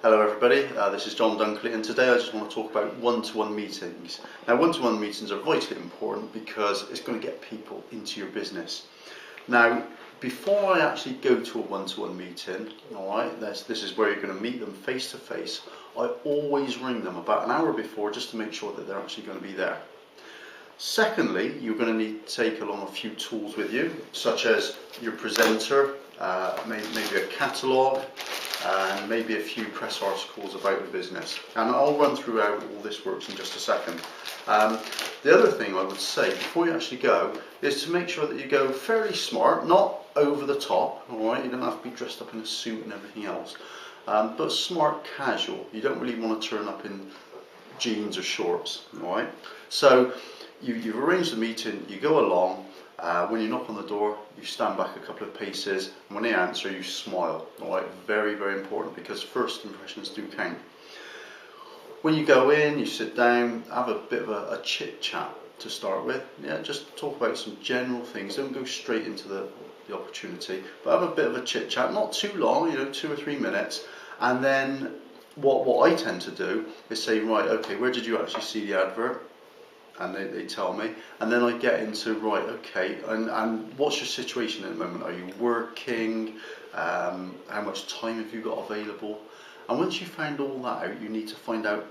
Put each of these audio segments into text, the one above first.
Hello everybody, this is John Dunkley, and today I just want to talk about one-to-one meetings. Now, one-to-one meetings are vitally important because it's going to get people into your business. Now, before I actually go to a one-to-one meeting, alright, this is where you're going to meet them face to face, I always ring them about an hour before just to make sure that they're actually going to be there. Secondly, you're going to need to take along a few tools with you, such as your presenter, maybe a catalogue, and maybe a few press articles about the business. And I'll run through how all this works in just a second. The other thing I would say before you actually go is to make sure that you go fairly smart, not over the top, alright? You don't have to be dressed up in a suit and everything else, but smart casual. You don't really want to turn up in jeans or shorts, alright? So you've arranged the meeting, you go along. When you knock on the door, you stand back a couple of paces, and when they answer, you smile. Alright, very, very important, because first impressions do count. When you go in, you sit down, have a bit of a chit chat to start with. Yeah, just talk about some general things. Don't go straight into the opportunity, but have a bit of a chit chat, not too long, 2 or 3 minutes. And then what I tend to do is say, right, okay, where did you actually see the advert? And they tell me, and then I get into, right, okay, and what's your situation at the moment? Are you working? How much time have you got available? And once you find all that out, you need to find out,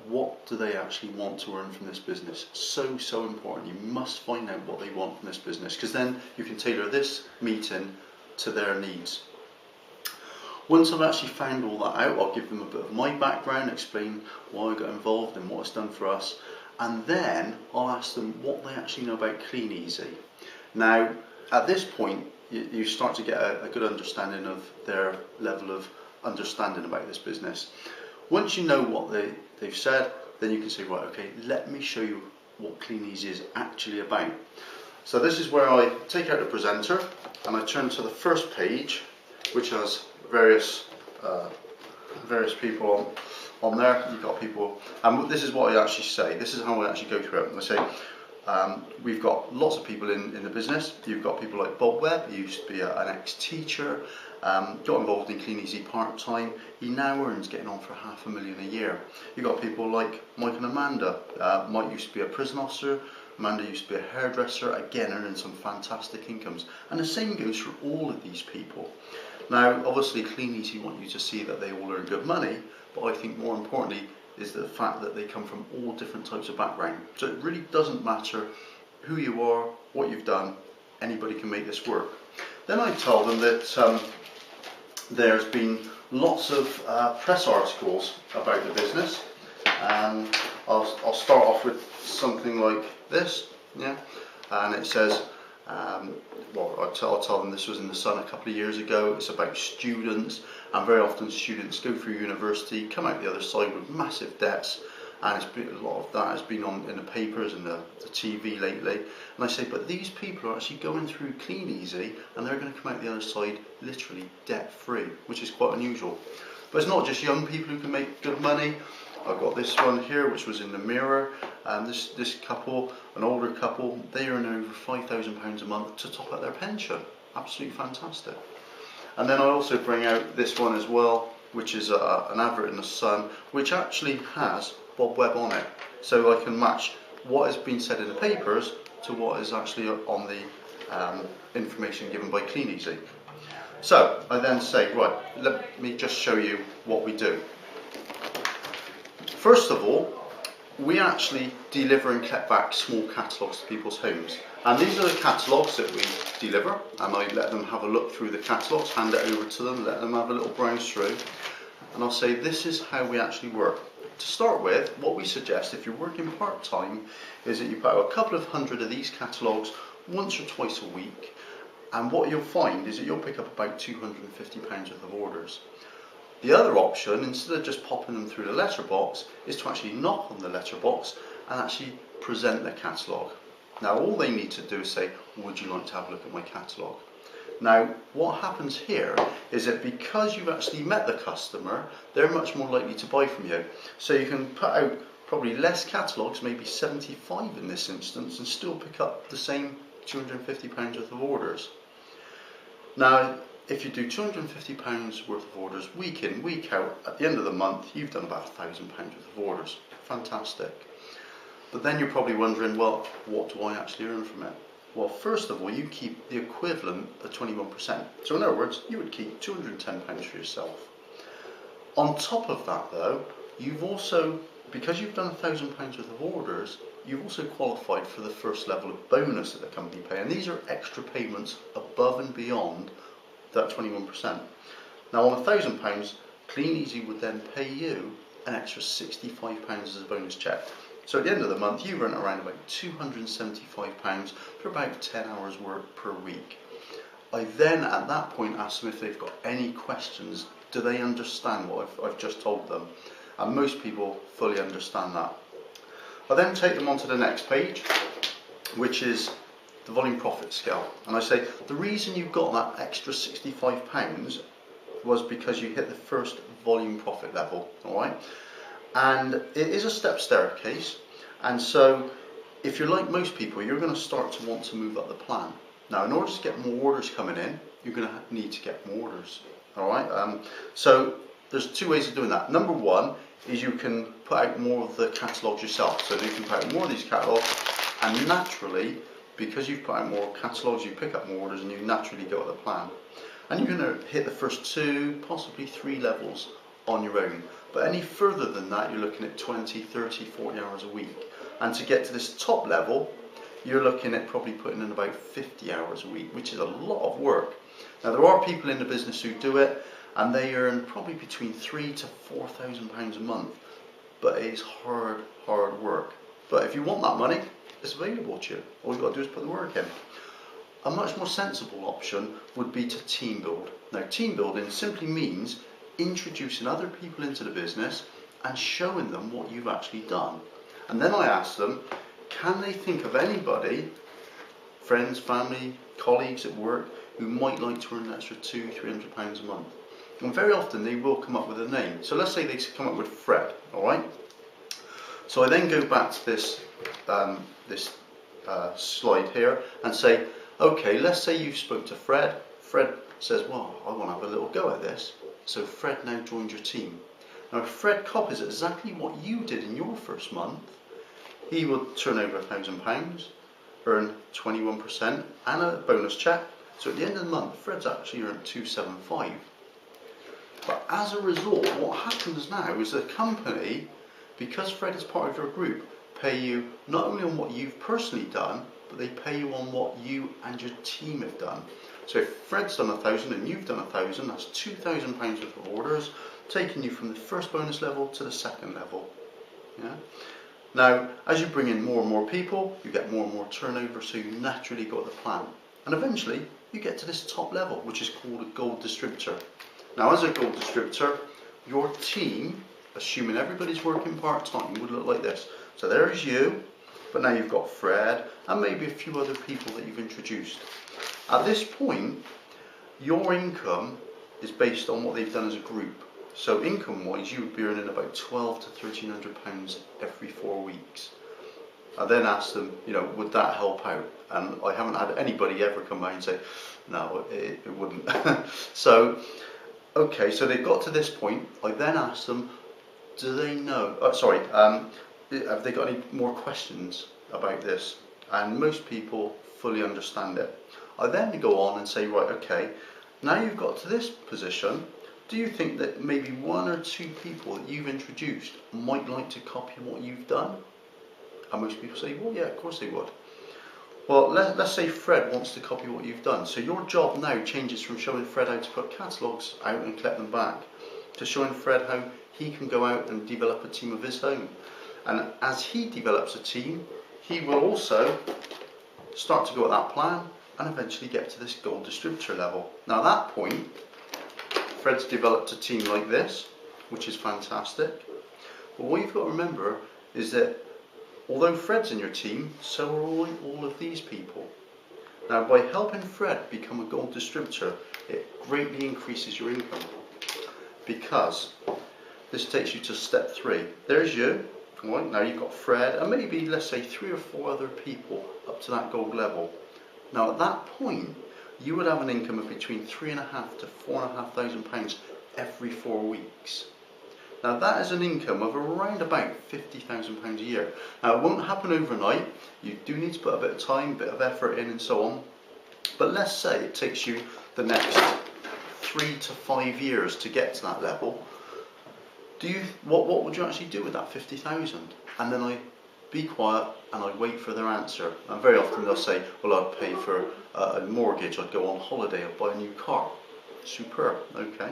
what do they actually want to earn from this business? So important. You must find out what they want from this business, because then you can tailor this meeting to their needs. Once I've actually found all that out, I'll give them a bit of my background, explain why I got involved and what it's done for us. And then I'll ask them what they actually know about Clean Easy. Now, at this point, you start to get a good understanding of their level of understanding about this business. Once you know what they've said, then you can say, right, okay, let me show you what Clean Easy is actually about. So this is where I take out the presenter and I turn to the first page, which has various people on there. You've got people, and this is what I actually say. This is how I actually go through it. I say, we've got lots of people in the business. You've got people like Bob Webb, he used to be an ex-teacher, got involved in Clean Easy part-time. He now earns getting on for $500,000 a year. You've got people like Mike and Amanda. Mike used to be a prison officer. Amanda used to be a hairdresser, again earning some fantastic incomes. And the same goes for all of these people. Now, obviously, Clean Easy want you to see that they all earn good money, but I think more importantly is the fact that they come from all different types of background. So it really doesn't matter who you are, what you've done, anybody can make this work. Then I tell them that there's been lots of press articles about the business, and I'll start off with something like this, yeah, and it says, I'll tell them this was in the Sun a couple of years ago. It's about students, and very often students go through university, come out the other side with massive debts, and a lot of that has been in the papers and the TV lately. And I say, but these people are actually going through Clean Easy, and they're going to come out the other side literally debt-free, which is quite unusual. But it's not just young people who can make good money. I've got this one here, which was in the Mirror, and this couple, an older couple, they earn over £5,000 a month to top up their pension. Absolutely fantastic. And then I also bring out this one as well, which is an advert in the Sun, which actually has Bob Webb on it. So I can match what has been said in the papers to what is actually on the information given by Clean Easy. So I then say, right, let me just show you what we do. First of all, we actually deliver and collect back small catalogues to people's homes. And these are the catalogues that we deliver, and I let them have a look through the catalogues, hand it over to them, let them have a little browse through, and I'll say, this is how we actually work. To start with, what we suggest if you're working part-time is that you put out a couple of hundred of these catalogues once or twice a week, and what you'll find is that you'll pick up about £250 worth of orders. The other option, instead of just popping them through the letterbox, is to actually knock on the letterbox and actually present their catalogue. Now, all they need to do is say, would you like to have a look at my catalogue? Now, what happens here is that because you've actually met the customer, they're much more likely to buy from you. So you can put out probably less catalogues, maybe 75 in this instance, and still pick up the same £250 worth of orders. Now, if you do £250 worth of orders week in, week out, at the end of the month, you've done about £1,000 worth of orders. Fantastic. But then you're probably wondering, well, what do I actually earn from it? Well, first of all, you keep the equivalent of 21%. So in other words, you would keep £210 for yourself. On top of that though, you've also, because you've done £1,000 worth of orders, you've also qualified for the first level of bonus that the company pay. And these are extra payments above and beyond that 21%. Now on £1,000, Clean Easy would then pay you an extra £65 as a bonus check. So at the end of the month, you earn around about £275 for about 10 hours work per week. I then, at that point, ask them if they've got any questions. Do they understand what I've just told them? And most people fully understand that. I then take them onto the next page, which is the volume profit scale. And I say, the reason you got that extra £65 was because you hit the first volume profit level, all right? And it is a step staircase, and so if you're like most people, you're going to start to want to move up the plan. Now, in order to get more orders coming in, you're going to need to get more orders. All right. So there's two ways of doing that. Number one is you can put out more of the catalogues yourself. So you can put out more of these catalogues, and naturally, because you've put out more catalogues, you pick up more orders, and you naturally go up the plan. And you're going to hit the first 2, possibly 3 levels on your own. But any further than that, you're looking at 20, 30, 40 hours a week. And to get to this top level, you're looking at probably putting in about 50 hours a week, which is a lot of work. Now, there are people in the business who do it, and they earn probably between £3,000 to £4,000 a month. But it is hard work. But if you want that money, it's available to you. All you've got to do is put the work in. A much more sensible option would be to team build. Now, team building simply means introducing other people into the business and showing them what you've actually done. And then I ask them, can they think of anybody, friends, family, colleagues at work, who might like to earn an extra £200-300 a month? And very often they will come up with a name. So let's say they come up with Fred, all right? So I then go back to this slide here and say, okay, let's say you spoke to Fred. Fred says, well, I want to have a little go at this. So Fred now joins your team. Now if Fred copies exactly what you did in your first month, he will turn over £1,000, earn 21% and a bonus check. So at the end of the month, Fred's actually earned £275. But as a result, what happens now is the company, because Fred is part of your group, pay you not only on what you've personally done, but they pay you on what you and your team have done. So if Fred's done 1,000 and you've done 1,000, that's £2,000 worth of orders, taking you from the first bonus level to the second level. Yeah. Now, as you bring in more and more people, you get more and more turnover, so you naturally got the plan. And eventually, you get to this top level, which is called a gold distributor. Now, as a gold distributor, your team, assuming everybody's working part-time, would look like this. So there's you, but now you've got Fred, and maybe a few other people that you've introduced. At this point, your income is based on what they've done as a group. So income-wise, you would be earning about £1,200 to £1,300 every 4 weeks. I then asked them, would that help out? And I haven't had anybody ever come by and say, no, it wouldn't. So, okay, so they've got to this point. I then asked them, do they know, have they got any more questions about this? And most people fully understand it. I then go on and say, right, okay, now you've got to this position, do you think that maybe 1 or 2 people that you've introduced might like to copy what you've done? And most people say, well, yeah, of course they would. Well, let's say Fred wants to copy what you've done. So your job now changes from showing Fred how to put catalogues out and collect them back to showing Fred how he can go out and develop a team of his own. And as he develops a team, he will also start to go at that plan and eventually get to this gold distributor level. Now at that point, Fred's developed a team like this, which is fantastic. But what you've got to remember is that although Fred's in your team, so are all of these people. Now by helping Fred become a gold distributor, it greatly increases your income, because this takes you to step 3. There's you. Right, now you've got Fred and maybe, let's say, 3 or 4 other people up to that gold level. Now at that point, you would have an income of between £3,500 to £4,500 every 4 weeks. Now that is an income of around about £50,000 a year. Now it won't happen overnight, you do need to put a bit of time, a bit of effort in and so on, but let's say it takes you the next 3 to 5 years to get to that level. What would you actually do with that 50,000? And then I be quiet and I wait for their answer. And very often they'll say, well, I'd pay for a mortgage, I'd go on holiday, I'd buy a new car. Superb, okay.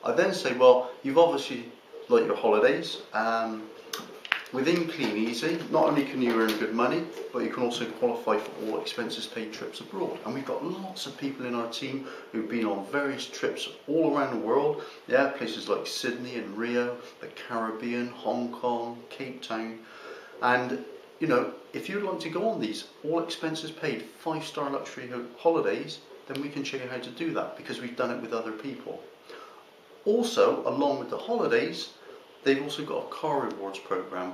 I then say, well, you've obviously like your holidays. Within Clean Easy, not only can you earn good money, but you can also qualify for all expenses paid trips abroad. And we've got lots of people in our team who've been on various trips all around the world. Yeah, places like Sydney and Rio, the Caribbean, Hong Kong, Cape Town. And you know, if you'd like to go on these all expenses paid 5-star luxury holidays, then we can show you how to do that because we've done it with other people. Also, along with the holidays, they've also got a car rewards program.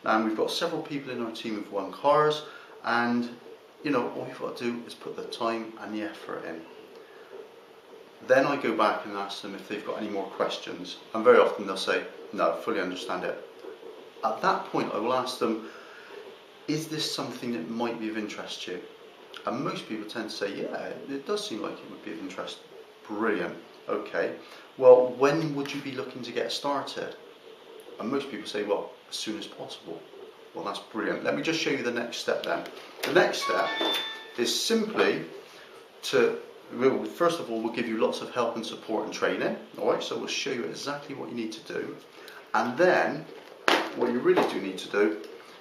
And we've got several people in our team who've won cars, and you know, all you've got to do is put the time and the effort in. Then I go back and ask them if they've got any more questions, and very often they'll say, no, fully understand it. At that point I will ask them, is this something that might be of interest to you? And most people tend to say, yeah, it does seem like it would be of interest. Brilliant, okay. Well, when would you be looking to get started? And most people say, well, as soon as possible. Well, that's brilliant. Let me just show you the next step then. The next step is simply first of all, we'll give you lots of help and support and training. All right, so we'll show you exactly what you need to do. And then what you really do need to do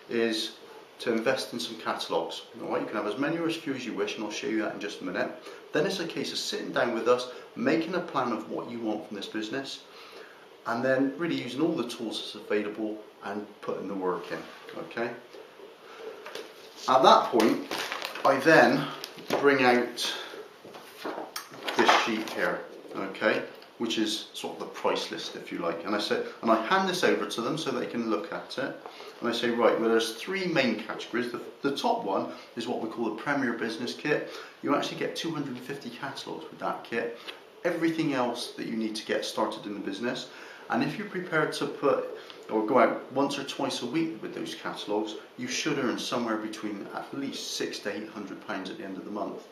is to invest in some catalogues. All right, you can have as many or as few as you wish, and I'll show you that in just a minute. Then it's a case of sitting down with us, making a plan of what you want from this business, and then really using all the tools that's available and putting the work in. Okay. At that point, I then bring out this sheet here, okay, which is sort of the price list, if you like, and I hand this over to them so they can look at it, and I say, right, well, there's 3 main categories. The top one is what we call the Premier Business Kit. You actually get 250 catalogues with that kit, everything else that you need to get started in the business. And if you're prepared to go out once or twice a week with those catalogues, you should earn somewhere between at least £600 to £800 at the end of the month.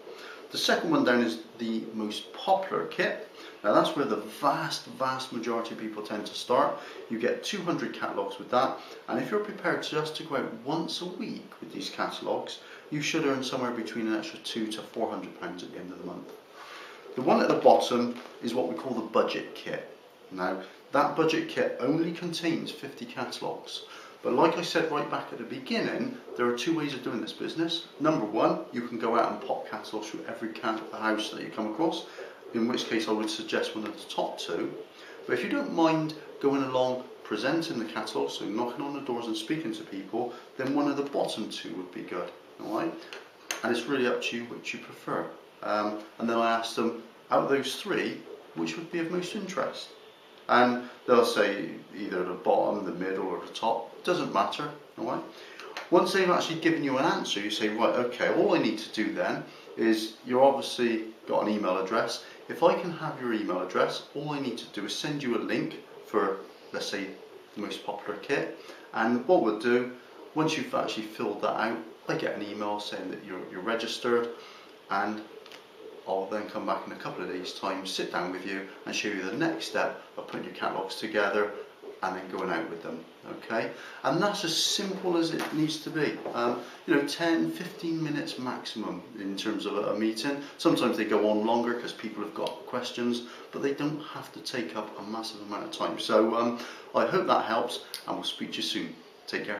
The second one down is the most popular kit. Now that's where the vast majority of people tend to start. You get 200 catalogues with that, and if you're prepared just to go out once a week with these catalogues, you should earn somewhere between an extra £200 to £400 at the end of the month. The one at the bottom is what we call the budget kit. Now that budget kit only contains 50 catalogues. But like I said right back at the beginning, there are 2 ways of doing this business. Number 1, you can go out and pop catalogues through every house that you come across, in which case I would suggest one of the top 2. But if you don't mind going along presenting the catalogues, so knocking on the doors and speaking to people, then one of the bottom 2 would be good. Alright? And it's really up to you which you prefer. And then I ask them, out of those 3, which would be of most interest? And they'll say either the bottom, the middle or the top, it doesn't matter, alright? Once they've actually given you an answer, you say, right, okay, all I need to do then is, you're obviously got an email address. If I can have your email address, all I need to do is send you a link for, let's say, the most popular kit. And what we'll do, once you've actually filled that out, I get an email saying that you're registered, and I'll then come back in a couple of days' time, sit down with you and show you the next step of putting your catalogues together and then going out with them, okay? And that's as simple as it needs to be. 10-15 minutes maximum in terms of a meeting. Sometimes they go on longer because people have got questions, but they don't have to take up a massive amount of time. So I hope that helps, and we'll speak to you soon. Take care.